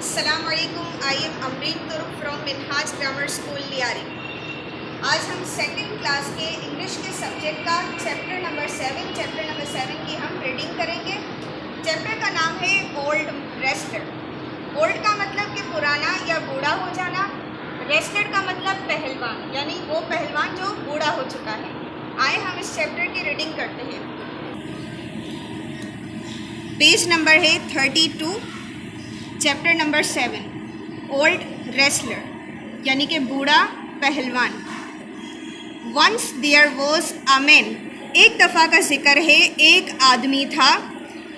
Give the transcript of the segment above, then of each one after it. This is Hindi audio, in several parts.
अस्सलाम वालेकुम। आई एम अमरीन तुर्क from Minhaj grammar school Lyari. आज हम सेकंड क्लास के इंग्लिश के सब्जेक्ट का चैप्टर नंबर 7 की हम रीडिंग करेंगे। चैप्टर का नाम है ओल्ड रेस्टेड। ओल्ड का मतलब कि पुराना या बूढ़ा हो जाना, रेस्टेड का मतलब पहलवान, यानी वो पहलवान जो बूढ़ा हो चुका है। आए हम इस चैप्टर की रीडिंग करते हैं। पेज नंबर है 32, चैप्टर नंबर 7, ओल्ड रेसलर यानी कि बूढ़ा पहलवान। Once there was a man, एक दफ़ा का जिक्र है, एक आदमी था।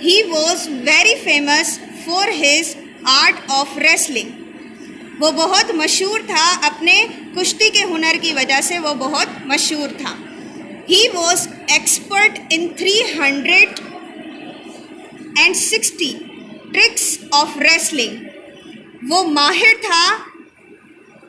He was very famous for his art of wrestling, वो बहुत मशहूर था अपने कुश्ती के हुनर की वजह से, वो बहुत मशहूर था। He was expert in 360 tricks of wrestling, वो माहिर था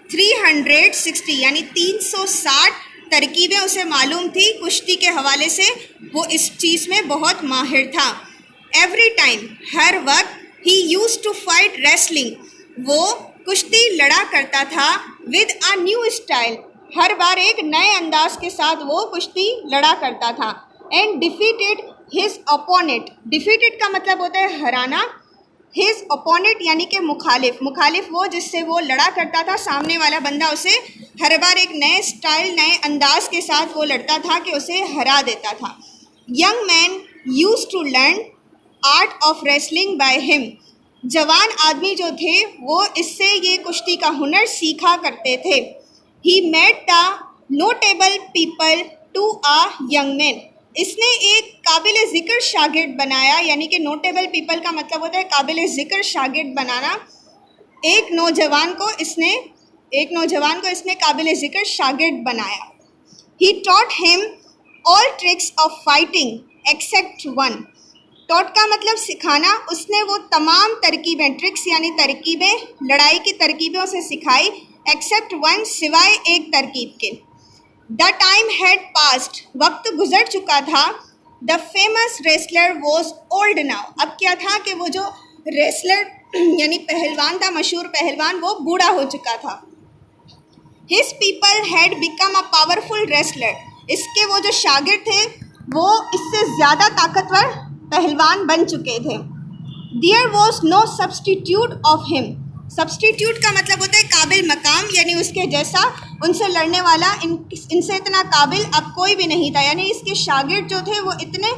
360 यानी 360 तरकीबें उसे मालूम थी कुश्ती के हवाले से, वो इस चीज़ में बहुत माहिर था। एवरी टाइम, हर वक्त, he used to fight wrestling, वो कुश्ती लड़ा करता था। विद अ न्यू स्टाइल, हर बार एक नए अंदाज के साथ वो कुश्ती लड़ा करता था। And defeated his opponent, defeated का मतलब होता है हराना। हिज अपोनेंट यानी कि मुखालिफ, मुखालिफ वो जिससे वो लड़ा करता था, सामने वाला बंदा उसे हर बार एक नए स्टाइल, नए अंदाज के साथ वो लड़ता था कि उसे हरा देता था। Young man used to learn art of wrestling by him, जवान आदमी जो थे वो इससे ये कुश्ती का हुनर सीखा करते थे। He made the notable people to a young man, इसने एक काबिल ज़िक्र शागिर्द बनाया, यानी कि नोटेबल पीपल का मतलब होता है काबिल ज़िक्र शागिर्द बनाना। एक नौजवान को इसने काबिल ज़िक्र शागिर्द बनाया। He taught him all tricks of fighting except one, taught का मतलब सिखाना, उसने वो तमाम तरकीबें, ट्रिक्स यानी तरकीबें, लड़ाई की तरकीबें उसे सिखाई, एक्सेप्ट वन, सिवाय एक तरकीब के। द टाइम हैड पास्ड, वक्त गुजर चुका था। The famous wrestler was old now, अब क्या था कि वो जो रेसलर यानी पहलवान था, मशहूर पहलवान, वो बूढ़ा हो चुका था। His people had become a powerful wrestler, इसके वो जो शागिर्द थे वो इससे ज़्यादा ताकतवर पहलवान बन चुके थे। There was no substitute of him, substitute का मतलब होता है काबिल मकाम, यानी उसके जैसा, उनसे लड़ने वाला, इनसे इतना काबिल अब कोई भी नहीं था, यानी इसके शागिर्द जो थे वो इतने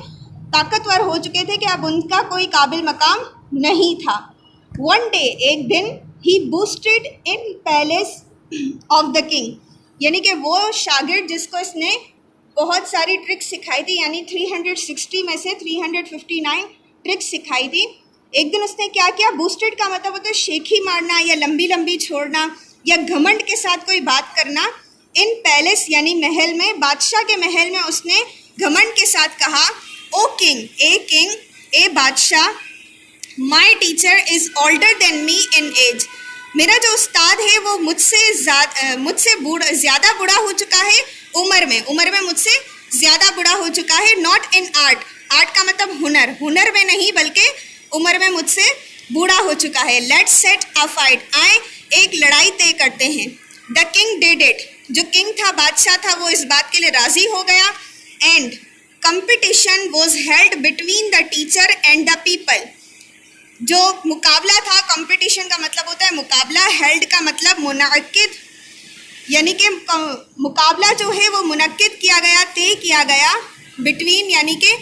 ताकतवर हो चुके थे कि अब उनका कोई काबिल मकाम नहीं था। वन डे, एक दिन, he boasted in palace of the king, यानी कि वो शागिर्द जिसको इसने बहुत सारी ट्रिक्स सिखाई थी, यानी 360 में से 359 ट्रिक्स सिखाई थी। एक दिन उसने क्या किया, बूस्टेड का मतलब होता है शेखी मारना या लंबी लंबी छोड़ना या घमंड के साथ कोई बात करना। इन पैलेस यानी महल में, बादशाह के महल में उसने घमंड के साथ कहा, ओ किंग, ए बादशाह, my teacher is older than me in age, मेरा जो उस्ताद है वो मुझसे ज़्यादा बूढ़ा हो चुका है उम्र में मुझसे ज़्यादा बूढ़ा हो चुका है। नॉट इन आर्ट, आर्ट का मतलब हुनर में नहीं बल्कि उम्र में मुझसे बूढ़ा हो चुका है। लेट्स सेट अ फाइट, आए एक लड़ाई तय करते हैं। द किंग डिड इट, जो किंग था, बादशाह था, वो इस बात के लिए राज़ी हो गया। And competition was held between the teacher and the people, जो मुकाबला था, कंपटीशन का मतलब होता है मुकाबला, हेल्ड का मतलब मुनक्किद, यानी कि मुकाबला जो है वो मुनक्किद किया गया, तय किया गया। बिटवीन यानी कि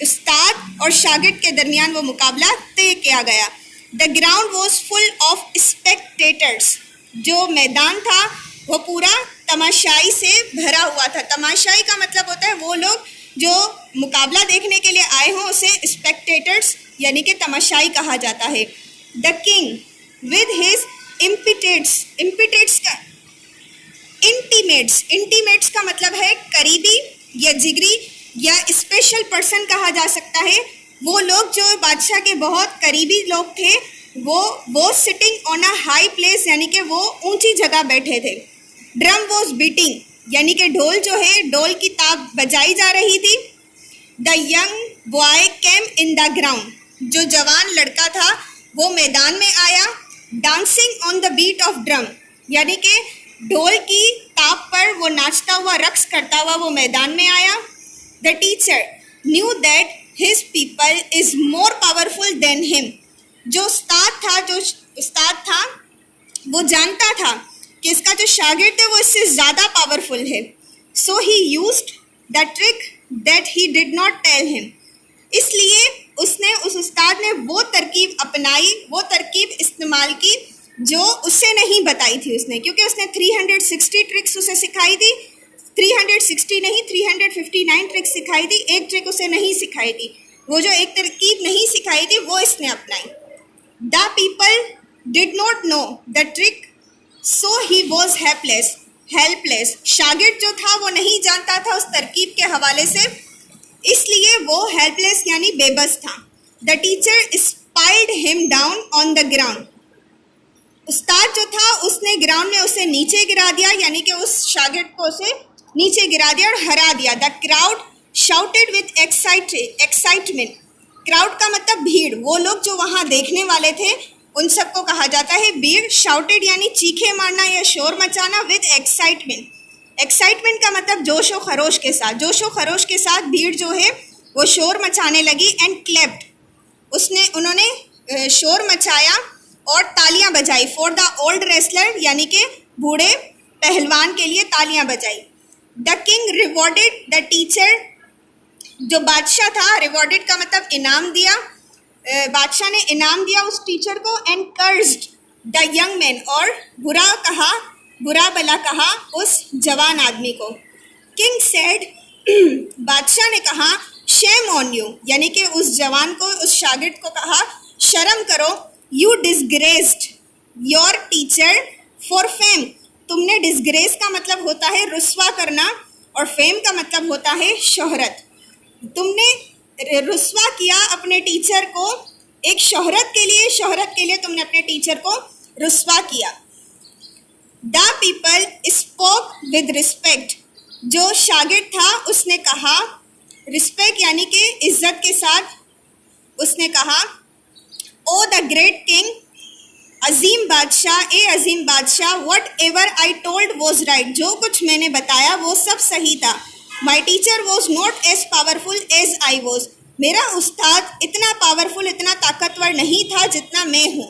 उस्ताद और शागिर्द के दरमियान वो मुकाबला तय किया गया। The ground was full of spectators, जो मैदान था वो पूरा तमाशाई से भरा हुआ था। तमाशाई का मतलब होता है वो लोग जो मुकाबला देखने के लिए आए हों, उसे स्पेक्टेटर्स यानी कि तमाशाई कहा जाता है। The king with his intimates का मतलब है करीबी या जिगरी या स्पेशल पर्सन कहा जा सकता है। वो लोग जो बादशाह के बहुत करीबी लोग थे, वो sitting on a high place, यानी कि वो ऊंची जगह बैठे थे। ड्रम वॉज बीटिंग, यानी कि ढोल जो है, ढोल की ताप बजाई जा रही थी। The young boy came in the ground, जो जवान लड़का था वो मैदान में आया। Dancing on the beat of drum, यानी कि ढोल की ताप पर वो नाचता हुआ, रक्स करता हुआ वो मैदान में आया. The teacher knew that his people is more powerful than him. जो उस्ताद था वो जानता था कि इसका जो शागिर्द है वो इससे ज़्यादा पावरफुल है. So he used the trick that he did not tell him. इसलिए उस उस्ताद ने वो तरकीब अपनाई, वो तरकीब इस्तेमाल की जो उससे नहीं बताई थी उसने, क्योंकि उसने 360 ट्रिक्स उसे सिखाई थी. 360 नहीं, 359 ट्रिक्स सिखाई थी, एक ट्रिक उसे नहीं सिखाई थी. वो जो एक तरकीब नहीं सिखाई थी वो इसने अपनाई. The people did not know the trick so he was helpless. शागिर्द जो था वो नहीं जानता था उस तरकीब के हवाले से, इसलिए वो हेल्पलेस यानी बेबस था. The teacher spilled him down on the ground. उस्ताद जो था उसने ग्राउंड में उसे नीचे गिरा दिया, यानी कि उस शागिर्द को उसे नीचे गिरा दिया और हरा दिया. The crowd shouted with excitement. Crowd का मतलब भीड़. वो लोग जो वहाँ देखने वाले थे उन सबको कहा जाता है भीड़. शाउटेड यानी चीखे मारना या शोर मचाना. विथ एक्साइटमेंट, एक्साइटमेंट का मतलब जोश व खरोश के साथ. जोश व खरोश के साथ भीड़ जो है वो शोर मचाने लगी. एंड क्लेप्ड, उन्होंने शोर मचाया और तालियां बजाई. फॉर द ओल्ड रेसलर, यानी कि बूढ़े पहलवान के लिए तालियां बजाई. The king rewarded the teacher. जो बादशाह था, रिवॉर्डेड का मतलब इनाम दिया. बादशाह ने इनाम दिया उस टीचर को. And cursed the young man, और बुरा भला कहा उस जवान आदमी को. किंग सेड, बादशाह ने कहा, शेम ऑन यू, यानी कि उस जवान को, उस शागिर्द को कहा, शर्म करो. You disgraced your teacher for fame. तुमने, डिसग्रेस का मतलब होता है रुस्वा करना और फेम का मतलब होता है शोहरत. तुमने रुस्वा किया अपने टीचर को एक शोहरत के लिए तुमने अपने टीचर को रुस्वा किया. The people spoke with respect. जो शागिर्द था उसने कहा, रिस्पेक्ट यानी कि इज्जत के साथ, उसने कहा, ओ द ग्रेट किंग, अजीम बादशाह, whatever I told was right. जो कुछ मैंने बताया वो सब सही था. My teacher was not as powerful as I was. मेरा उस्ताद इतना पावरफुल, इतना ताकतवर नहीं था जितना मैं हूँ.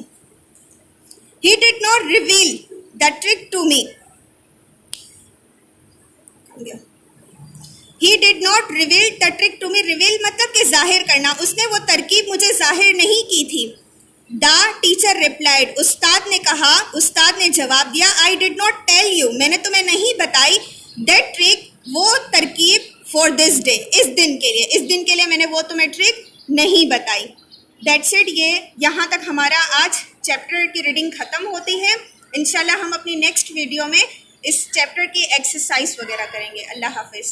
He did not reveal the trick to me. He did not reveal the trick to me. Reveal मतलब कि जाहिर करना. उसने वो तरकीब मुझे जाहिर नहीं की थी. The teacher replied. उस्ताद ने जवाब दिया, I did not tell you, मैंने तुम्हें नहीं बताई, दैट ट्रिक, वो तरकीब, फॉर दिस डे, इस दिन के लिए मैंने वो तुम्हें ट्रिक नहीं बताई. That's it. ये यहाँ तक हमारा आज चैप्टर की रीडिंग ख़त्म होती है. इंशाल्लाह हम अपनी नेक्स्ट वीडियो में इस चैप्टर की एक्सरसाइज वगैरह करेंगे. अल्लाह हाफिज़.